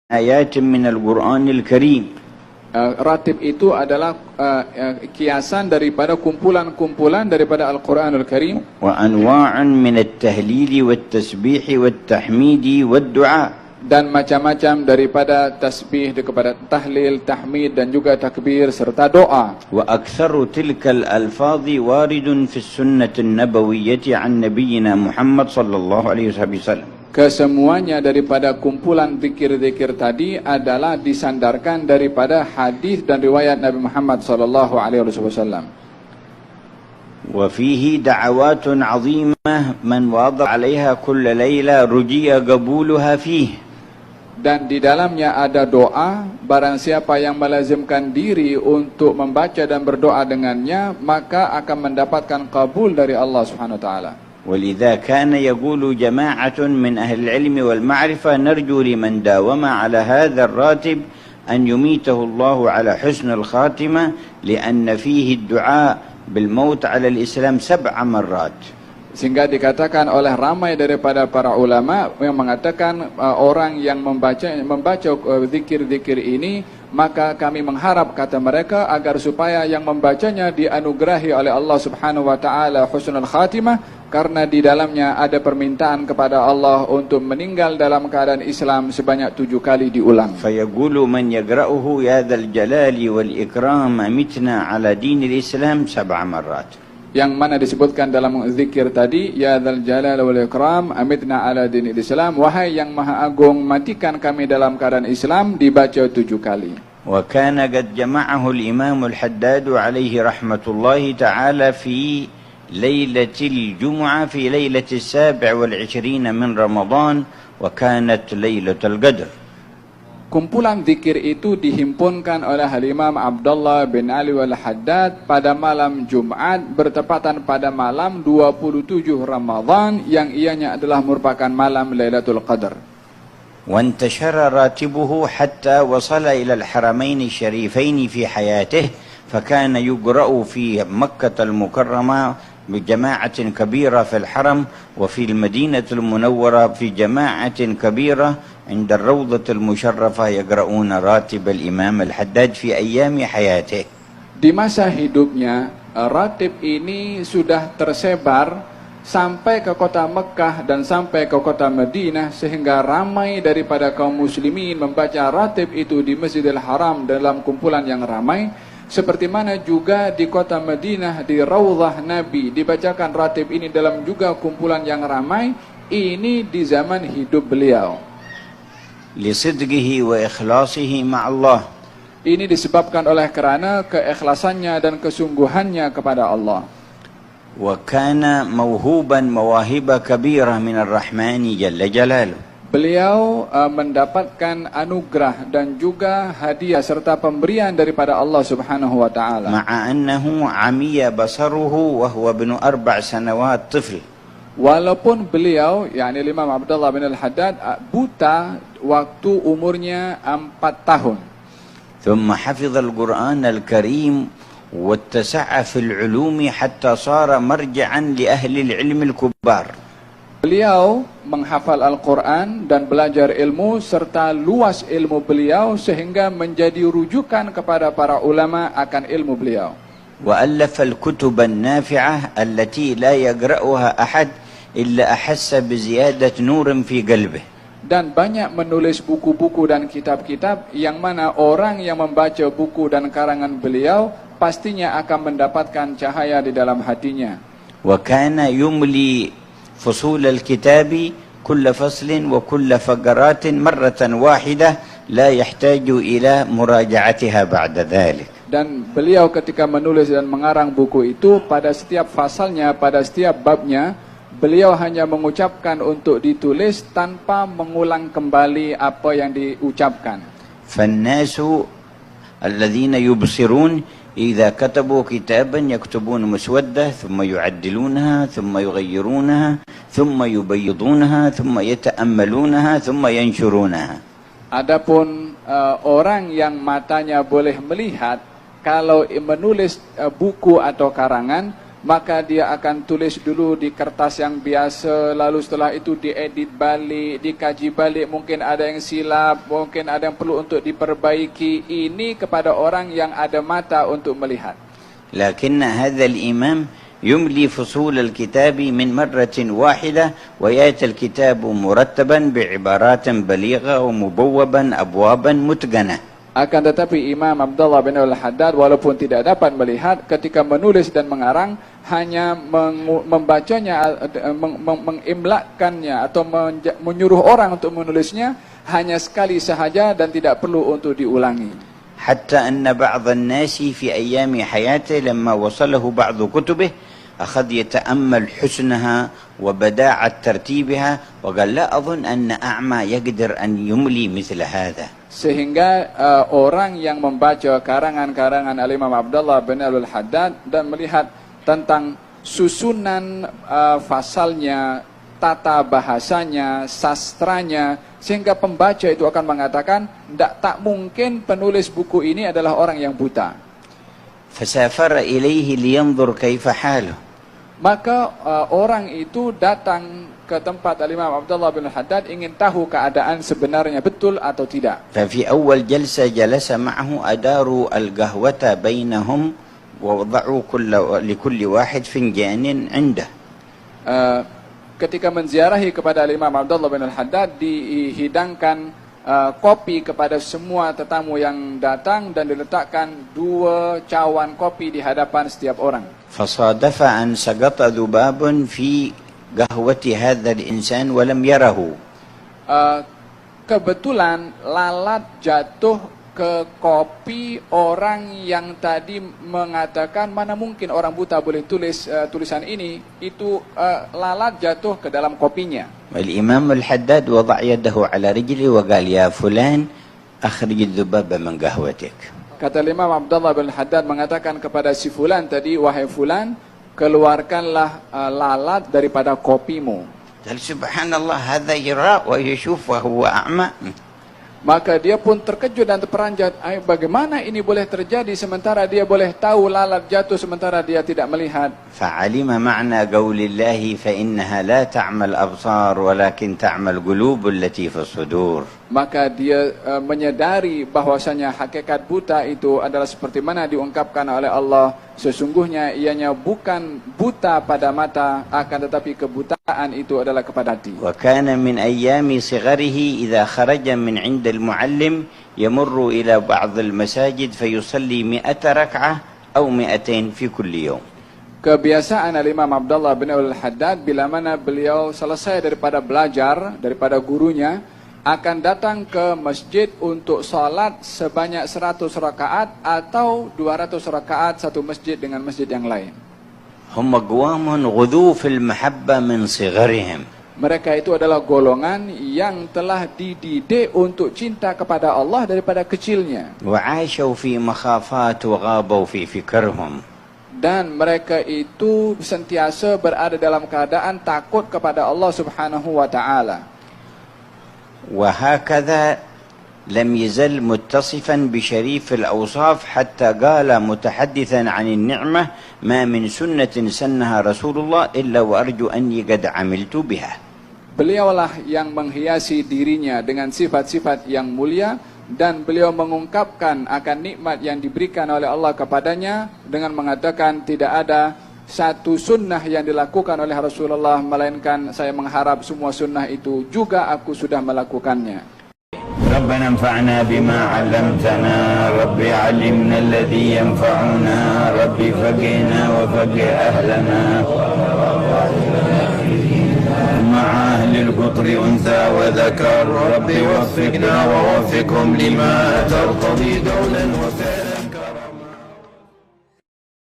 آيات من القرآن الكريم. Ratib itu adalah kiasan daripada kumpulan-kumpulan daripada Al-Quranul Karim. وأنواع من التهليل والتسبيح والتحميد والدعاء. Dan macam-macam daripada tasbih kepada tahlil, tahmid dan juga takbir serta doa. وأكثر تلك الألفاظ وارد في السنة النبوية عن نبينا محمد صلى الله عليه وسلم. Kesemuanya daripada kumpulan zikir-zikir tadi adalah disandarkan daripada hadis dan riwayat Nabi Muhammad sallallahu alaihi wasallam. وفيه دعوات عظيمة من واظب عليها كل ليلة رجي قبولها فيه. Dan di dalamnya ada doa, barang siapa yang melazimkan diri untuk membaca dan berdoa dengannya, maka akan mendapatkan kabul dari Allah Subhanahu wa taala. ولذا كان يقول جماعة من أهل العلم والمعرفة نرجو لمن داوم على هذا الراتب أن يميته الله على حسن الخاتمة لأن فيه الدعاء بالموت على الإسلام 7 مرات. Sehingga dikatakan oleh ramai daripada para ulama yang mengatakan orang yang membaca zikir-zikir ini, maka kami mengharap, kata mereka, agar supaya yang membacanya dianugerahi oleh Allah Subhanahu wa taala husnul khatimah, karena di dalamnya ada permintaan kepada Allah untuk meninggal dalam keadaan Islam sebanyak 7 kali diulang. فيقول من يقرأه يا ذا الجلال والإكرام أمتنا على دين الإسلام 7 مرات. Yang mana disebutkan dalam zikir tadi, ya dzal jalal wal ikram amitna ala dinil Islam, wahai yang maha agung, matikan kami dalam keadaan Islam, dibaca 7 kali. وكان قد جمعه الإمام الحداد عليه رحمة الله تعالى في ليلة الجمعة في ليلة 27 من رمضان وكانت ليلة القدر. Kumpulan zikir itu dihimpunkan oleh Imam Abdullah bin Ali Al-Haddad pada malam Jumat bertepatan pada malam 27 Ramadan yang ianya adalah merupakan malam Lailatul Qadar. وانتشر راتبه حتى وصل إلى الحرمين الشريفين في حياته فكان يقرأ في مكة المكرمة بجماعة كبيرة في الحرم وفي المدينة المنورة في جماعة كبيرة عند الروضة المشرفة يقرؤون راتب الإمام الحداد في أيام حياته. Di masa hidupnya, ratib ini sudah tersebar sampai ke kota Mekah dan sampai ke kota Madinah, sehingga ramai daripada kaum muslimin membaca ratib itu di Masjidil Haram dalam kumpulan yang ramai. Seperti mana juga di kota Madinah, di Raudhah Nabi dibacakan ratib ini dalam juga kumpulan yang ramai. Ini di zaman hidup beliau. لصدقه وإخلاصه مع الله. Ini disebabkan oleh kerana keikhlasannya dan kesungguhannya kepada Allah. وكان موهوبا مواهب كبيرة من الرحمن جل جلاله. Beliau mendapatkan anugerah dan juga hadiah serta pemberian daripada Allah Subhanahu wa taala. مع أنه عمي بصره وهو ابن 4 سنوات طفل. Walaupun beliau, yakni Imam Abdullah bin Al-Haddad, buta waktu umurnya 4 tahun. ثم حفظ القرآن الكريم واتسع في العلوم حتى صار مرجعا لأهل العلم الكبار. Beliau menghafal Al-Quran dan belajar ilmu serta luas ilmu beliau sehingga menjadi rujukan kepada para ulama akan ilmu beliau. وألف الكتب النافعة التي لا يقرأها أحد إلا أحس بزيادة نور في قلبه. Dan banyak menulis buku-buku dan kitab-kitab yang mana orang yang membaca buku dan karangan beliau pastinya akan mendapatkan cahaya di dalam hatinya. وكان يملي فصول الكتاب كل فصل وكل فقرات مرة واحدة لا يحتاج إلى مراجعتها بعد ذلك. Dan beliau ketika menulis dan mengarang buku itu, pada setiap fasalnya, pada setiap babnya, beliau hanya mengucapkan untuk ditulis tanpa mengulang kembali apa yang diucapkan. فالناس الذين يبصرون إذا كتبوا كتابا يكتبون مسودة ثم يعدلونها ثم يغيرونها ثم يبيضونها ثم يتأملونها ثم ينشرونها. Adapun orang yang matanya boleh melihat, kalau menulis buku atau karangan, maka dia akan tulis dulu di kertas yang biasa, lalu setelah itu diedit balik, dikaji balik, mungkin ada yang silap, mungkin ada yang perlu untuk diperbaiki. Ini kepada orang yang ada mata untuk melihat. لكن هذا الإمام يملي فصول الكتاب من مرة واحدة ويأتي الكتاب مرتبا بعبارات بليغة ومبوبا أبوابا متقنة. Akan tetapi Imam Abdullah bin Al-Haddad walaupun tidak dapat melihat, ketika menulis dan mengarang hanya membacanya, mengimlakkannya atau menyuruh orang untuk menulisnya hanya sekali sahaja dan tidak perlu untuk diulangi. حتى أن بعض الناس في أيام حياته لما وصله بعض كتبه أخذ يتأمل حسنها وبداعة ترتيبها وقال لا أظن أن أعمى يقدر أن يملي مثل هذا. Sehingga orang yang membaca karangan-karangan Al-Imam Abdullah bin Al-Haddad dan melihat tentang susunan fasalnya, tata bahasanya, sastranya, sehingga pembaca itu akan mengatakan tak mungkin penulis buku ini adalah orang yang buta. فسافر إليه لينظر كيف حاله. Maka orang itu datang ke tempat Al-Imam Abdullah bin Al-Haddad ingin tahu keadaan sebenarnya betul atau tidak. ففي أول جلسة جلس معه أداروا القهوة بينهم ووضعوا لكل واحد فنجان عنده. Ketika menziarahi kepada Imam Abdullah bin Al-Haddad, dihidangkan kopi kepada semua tetamu yang datang dan diletakkan 2 cawan kopi di hadapan setiap orang. فصادف أن سقط ذباب في قهوة هذا الإنسان ولم يره. Kebetulan lalat jatuh ke kopi orang yang tadi mengatakan mana mungkin orang buta boleh tulis tulisan ini, itu lalat jatuh ke dalam kopinya. والإمام الحداد وضع يده على رجله وقال يا فلان أخرج الذباب من قهوتك. Kata Imam Abdullah bin Haddad mengatakan kepada si fulan tadi, wahai fulan, keluarkanlah lalat daripada kopimu. قال سبحان الله هذا يرى ويشوف وهو أعمى. Maka dia pun terkejut dan terperanjat. Bagaimana ini boleh terjadi sementara dia boleh tahu lalat jatuh sementara dia tidak melihat. فعلم معنى قول الله فإنها لا تعمى الأبصار ولكن تعمى القلوب التي في الصدور. Maka dia menyadari bahwasanya hakikat buta itu adalah seperti mana diungkapkan oleh Allah. Sesungguhnya ianya bukan buta pada mata, akan tetapi kebutaan itu adalah kepada hati. وكان من أيام صغره إذا خرج من عند المعلم يمر إلى بعض المساجد فيصلي 100 ركعة أو 200 في كل يوم. Kebiasaan Imam Abdullah bin Al-Haddad bila mana beliau selesai daripada belajar daripada gurunya, akan datang ke masjid untuk salat sebanyak 100 rakaat atau 200 rakaat satu masjid dengan masjid yang lain. هم أقوام غذوا في المحبة من صغرهم. Mereka itu adalah golongan yang telah dididik untuk cinta kepada Allah daripada kecilnya. وعاشوا في مخافات وغابوا في فكرهم. Dan mereka itu sentiasa berada dalam keadaan takut kepada Allah Subhanahu wa taala. وهكذا لم يزل متصفا بشريف الأوصاف حتى قال متحدثا عن النعمة ما من سنة سنها رسول الله إلا وأرجو أني قد عملت بها. Beliaulah yang menghiasi dirinya dengan sifat-sifat yang mulia, dan beliau mengungkapkan akan nikmat yang diberikan oleh Allah kepadanya dengan mengatakan tidak ada satu sunnah yang dilakukan oleh Rasulullah melainkan saya mengharap semua sunnah itu juga aku sudah melakukannya. ربنا انفعنا بما علمتنا رب علمنا الذي ينفعنا رب فقهنا وفقه أهلنا مع أهل القطر أنثى وذكر رب وفقنا ووفقهم لما ترتضي دولا وفعلا.